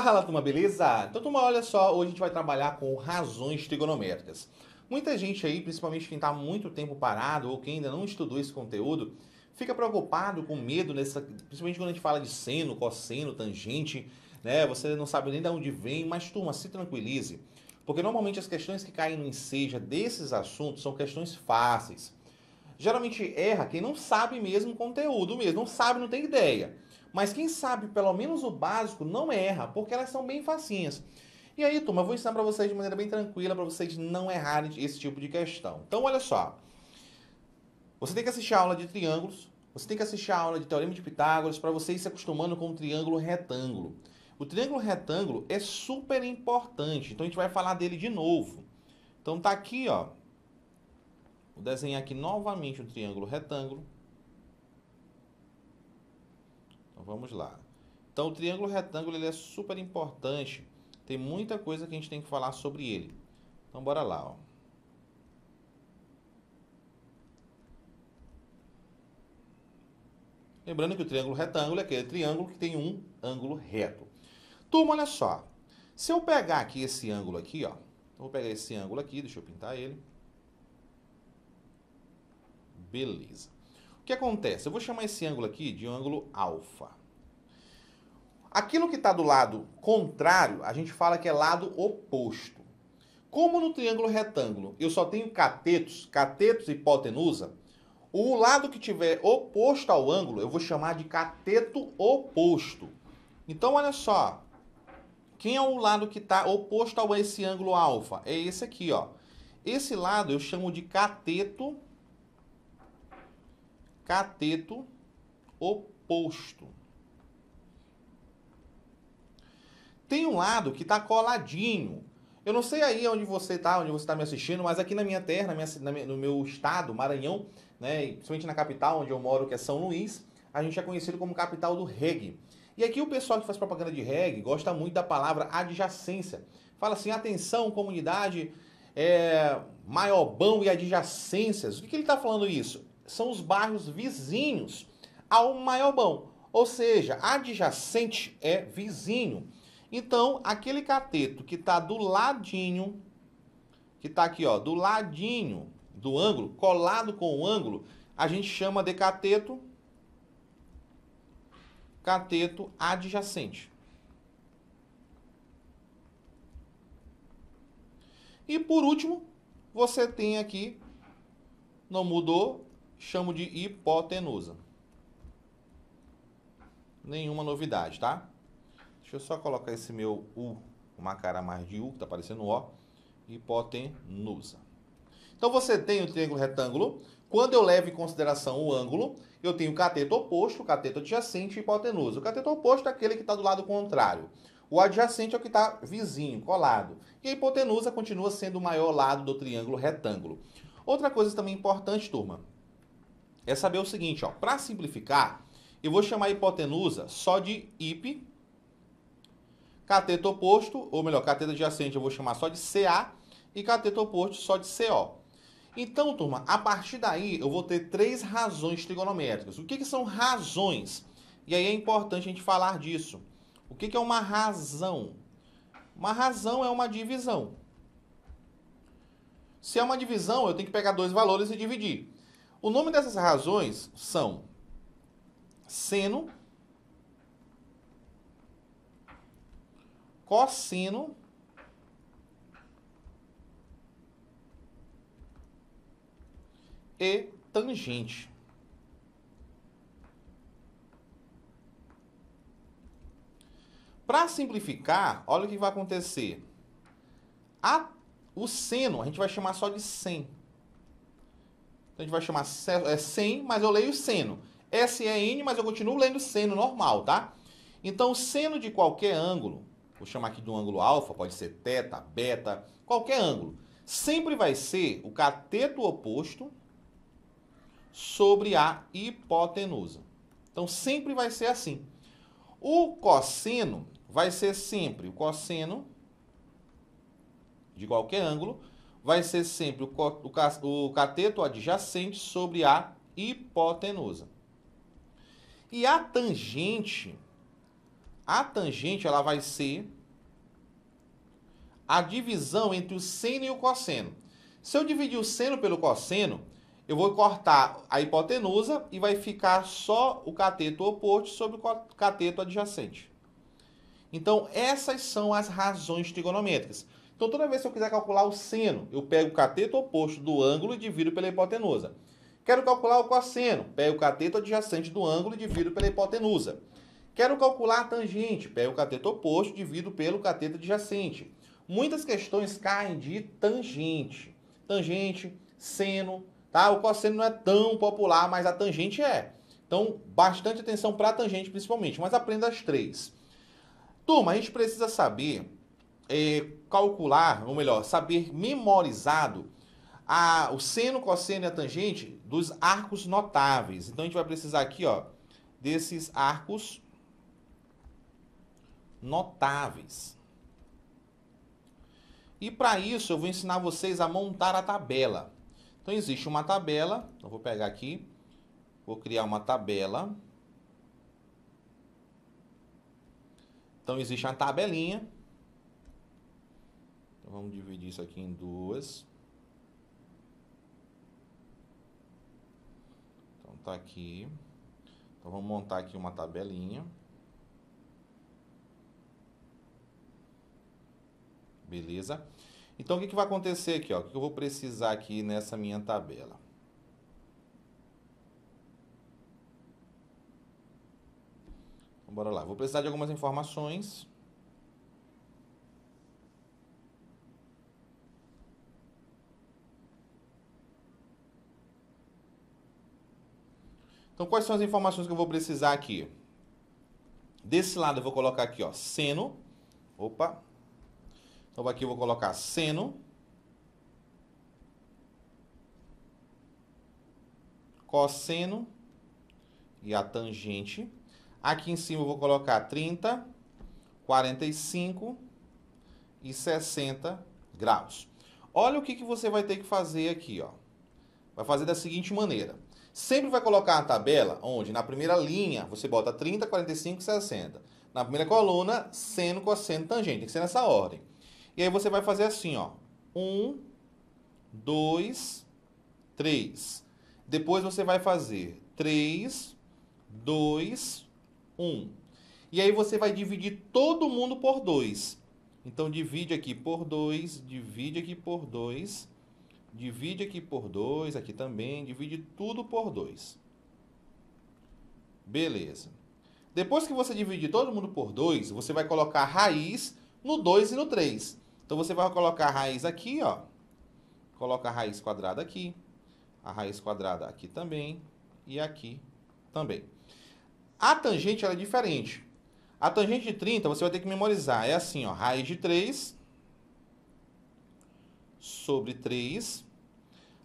Fala, turma, beleza? Então, turma, olha só, hoje a gente vai trabalhar com razões trigonométricas. Muita gente aí, principalmente quem está muito tempo parado ou quem ainda não estudou esse conteúdo, fica preocupado, com medo, principalmente quando a gente fala de seno, cosseno, tangente, né? Você não sabe nem de onde vem, mas, turma, se tranquilize, porque normalmente as questões que caem no enseja desses assuntos são questões fáceis. Geralmente erra quem não sabe mesmo o conteúdo mesmo, não sabe, não tem ideia. Mas quem sabe pelo menos o básico não erra, porque elas são bem facinhas. E aí, turma, eu vou ensinar para vocês de maneira bem tranquila, para vocês não errarem esse tipo de questão. Então, olha só. Você tem que assistir a aula de triângulos, você tem que assistir a aula de Teorema de Pitágoras para você ir se acostumando com o triângulo retângulo. O triângulo retângulo é super importante, então a gente vai falar dele de novo. Então tá aqui, ó. Vou desenhar aqui novamente um triângulo retângulo. Então vamos lá. Então o triângulo retângulo ele é super importante. Tem muita coisa que a gente tem que falar sobre ele. Então bora lá, ó. Lembrando que o triângulo retângulo é aquele triângulo que tem um ângulo reto. Turma, olha só. Se eu pegar aqui esse ângulo aqui, ó. Eu vou pegar esse ângulo aqui, deixa eu pintar ele. Beleza. O que acontece? Eu vou chamar esse ângulo aqui de ângulo alfa. Aquilo que está do lado contrário, a gente fala que é lado oposto. Como no triângulo retângulo eu só tenho catetos e hipotenusa, o lado que tiver oposto ao ângulo eu vou chamar de cateto oposto. Então, olha só. Quem é o lado que está oposto a esse ângulo alfa? É esse aqui, ó. Esse lado eu chamo de cateto oposto. Tem um lado que está coladinho. Eu não sei aí onde você está me assistindo, mas aqui na minha terra, no meu estado, Maranhão, né, principalmente na capital onde eu moro, que é São Luís, a gente é conhecido como capital do reggae. E aqui o pessoal que faz propaganda de reggae gosta muito da palavra adjacência. Fala assim, atenção, comunidade, Maiobão e adjacências. O que ele está falando isso? São os bairros vizinhos ao Maiobão. Ou seja, adjacente é vizinho. Então, aquele cateto que está do ladinho, que está aqui, ó, do ladinho do ângulo, colado com o ângulo, a gente chama de cateto adjacente. E por último, você tem aqui, não mudou, chamo de hipotenusa. Nenhuma novidade, tá? Deixa eu só colocar esse meu U, uma cara mais de U, que tá parecendo O, hipotenusa. Então você tem o triângulo retângulo. Quando eu levo em consideração o ângulo, eu tenho cateto oposto, cateto adjacente e hipotenusa. O cateto oposto é aquele que está do lado contrário. O adjacente é o que está vizinho, colado. E a hipotenusa continua sendo o maior lado do triângulo retângulo. Outra coisa também importante, turma, é saber o seguinte, ó. Para simplificar, eu vou chamar a hipotenusa só de hip. Cateto oposto, ou melhor, cateto adjacente eu vou chamar só de CA e cateto oposto só de CO. Então, turma, a partir daí eu vou ter três razões trigonométricas. O que são razões? E aí é importante a gente falar disso. O que é uma razão? Uma razão é uma divisão. Se é uma divisão, eu tenho que pegar dois valores e dividir. O nome dessas razões são seno, cosseno e tangente. Para simplificar, olha o que vai acontecer. O seno, a gente vai chamar só de sen. Então, a gente vai chamar sen, mas eu leio seno. S-E-N, mas eu continuo lendo seno normal, tá? Então, o seno de qualquer ângulo, vou chamar aqui de um ângulo alfa, pode ser teta, beta, qualquer ângulo, sempre vai ser o cateto oposto sobre a hipotenusa. Então, sempre vai ser assim. O cosseno vai ser sempre o cosseno de qualquer ângulo, vai ser sempre o cateto adjacente sobre a hipotenusa. E a tangente A tangente ela vai ser a divisão entre o seno e o cosseno. Se eu dividir o seno pelo cosseno, eu vou cortar a hipotenusa e vai ficar só o cateto oposto sobre o cateto adjacente. Então, essas são as razões trigonométricas. Então, toda vez que eu quiser calcular o seno, eu pego o cateto oposto do ângulo e divido pela hipotenusa. Quero calcular o cosseno, pego o cateto adjacente do ângulo e divido pela hipotenusa. Quero calcular a tangente, pego o cateto oposto e divido pelo cateto adjacente. Muitas questões caem de tangente. Tangente, seno, tá? O cosseno não é tão popular, mas a tangente é. Então, bastante atenção para a tangente principalmente, mas aprenda as três. Turma, a gente precisa saber calcular, ou melhor, saber memorizado o seno, cosseno e a tangente dos arcos notáveis. Então, a gente vai precisar aqui, ó, desses arcos notáveis. E para isso, eu vou ensinar vocês a montar a tabela. Então, existe uma tabela. Eu vou pegar aqui, vou criar uma tabela. Então, existe uma tabelinha. Então, vamos dividir isso aqui em duas. Então, tá aqui. Então, vamos montar aqui uma tabelinha. Beleza? Então, o que vai acontecer aqui? Ó? O que eu vou precisar aqui nessa minha tabela? Então, bora lá. Vou precisar de algumas informações. Então, quais são as informações que eu vou precisar aqui? Desse lado, eu vou colocar aqui, ó, seno. Opa! Então, aqui eu vou colocar seno, cosseno e a tangente. Aqui em cima eu vou colocar 30, 45 e 60 graus. Olha o que você vai ter que fazer aqui, ó. Vai fazer da seguinte maneira. Sempre vai colocar a tabela onde na primeira linha você bota 30, 45 e 60. Na primeira coluna, seno, cosseno, tangente. Tem que ser nessa ordem. E aí você vai fazer assim, ó. 1, 2, 3. Depois você vai fazer 3, 2, 1. E aí você vai dividir todo mundo por 2. Então, divide aqui por 2, divide aqui por 2, divide aqui por 2, aqui também, divide tudo por 2. Beleza. Depois que você dividir todo mundo por 2, você vai colocar raiz no 2 e no 3. Então, você vai colocar a raiz aqui, ó. Coloca a raiz quadrada aqui. A raiz quadrada aqui também. E aqui também. A tangente, ela é diferente. A tangente de 30, você vai ter que memorizar. É assim, ó. Raiz de 3 sobre 3.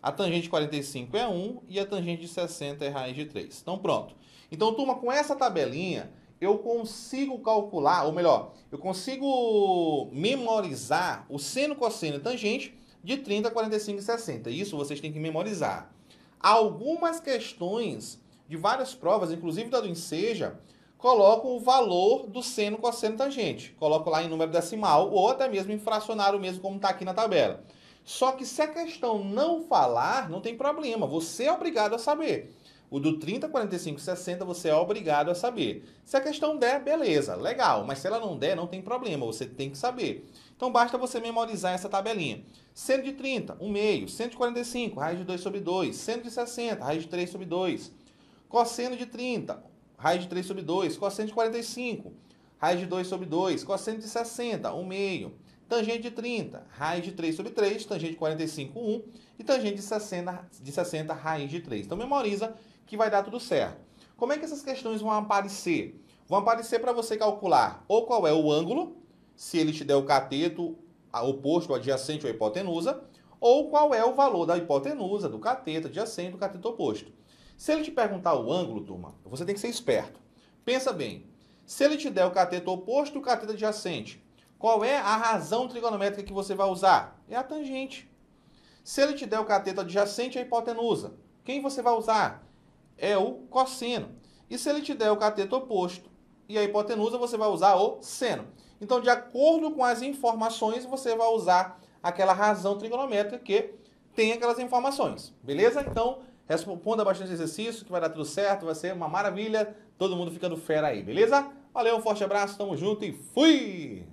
A tangente de 45 é 1. E a tangente de 60 é raiz de 3. Então, pronto. Então, turma, com essa tabelinha, eu consigo calcular, ou melhor, eu consigo memorizar o seno, cosseno e tangente de 30, 45 e 60. Isso vocês têm que memorizar. Algumas questões de várias provas, inclusive da do Enseja, colocam o valor do seno, cosseno e tangente. Colocam lá em número decimal ou até mesmo em fracionário mesmo, como está aqui na tabela. Só que se a questão não falar, não tem problema. Você é obrigado a saber. O do 30, 45 e 60 você é obrigado a saber. Se a questão der, beleza, legal. Mas se ela não der, não tem problema, você tem que saber. Então basta você memorizar essa tabelinha. Seno de 30, 1 meio. Seno de 45, raiz de 2 sobre 2. Seno de 60, raiz de 3 sobre 2. Cosseno de 30, raiz de 3 sobre 2. Cosseno de 45, raiz de 2 sobre 2. Cosseno de 60, 1 meio. Tangente de 30, raiz de 3 sobre 3. Tangente de 45, 1. E tangente de 60, raiz de 3. Então memoriza que vai dar tudo certo. Como é que essas questões vão aparecer? Vão aparecer para você calcular ou qual é o ângulo, se ele te der o cateto oposto, adjacente ou hipotenusa, ou qual é o valor da hipotenusa, do cateto adjacente, do cateto oposto. Se ele te perguntar o ângulo, turma, você tem que ser esperto. Pensa bem, se ele te der o cateto oposto e o cateto adjacente, qual é a razão trigonométrica que você vai usar? É a tangente. Se ele te der o cateto adjacente e a hipotenusa, quem você vai usar? É o cosseno. E se ele te der o cateto oposto e a hipotenusa você vai usar o seno. Então, de acordo com as informações, você vai usar aquela razão trigonométrica que tem aquelas informações, beleza? Então, responda bastante exercício, que vai dar tudo certo, vai ser uma maravilha, todo mundo ficando fera aí, beleza? Valeu, um forte abraço, tamo junto e fui!